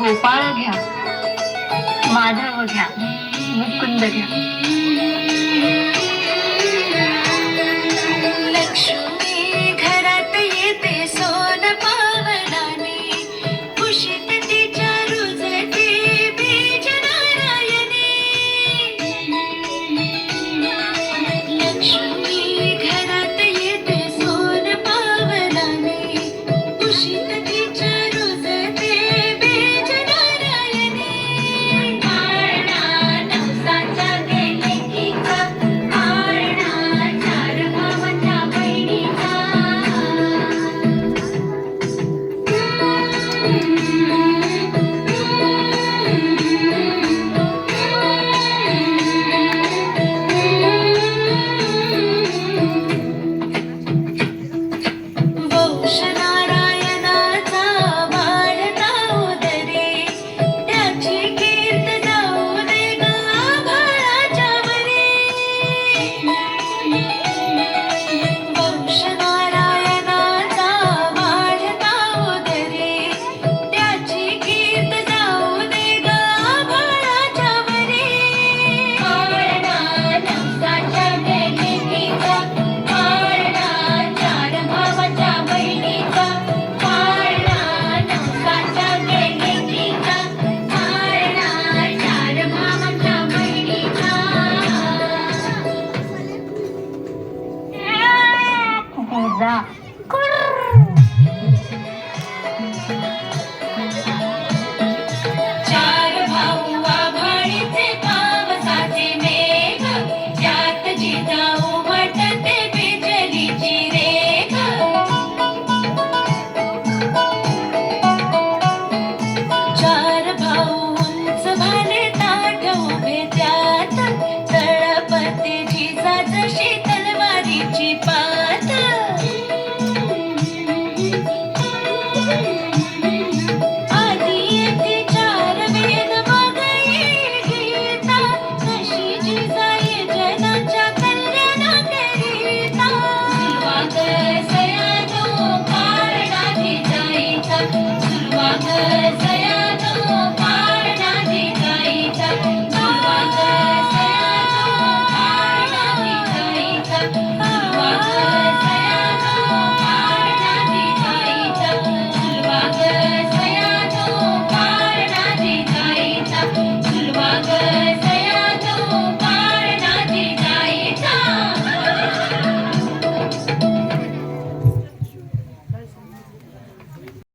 गोपाळ घ्या, माधव घ्या, मुकुंद घ्या. लक्ष्मी घरात येते सोन पावलाने, कुशीत तिच्या रुजते बीज नारायणे. लक्ष्मी घरात येते सोन पावलाने, कुशीत तिच्या रुजते बीज नारायणे. पाळणा नवसाच्या लेकीचा, पाळणा चार भावांच्या बहिणीचा. वंश नारायणाचा वाढता उदरे, त्याची कीर्त जाऊ दे ग आभाळाच्या वरे. वंश नारायणाचा वाढता उदरे, त्याची कीर्त जाऊ दे ग आभाळाच्या वरे. पाळणा नवसाच्या लेकीचा, पाळणा चार भावाच्या बहिणीचा. पाळणा नवसाच्या लेकीचा, पाळणा चार भावांच्या बहिणीचा. जा.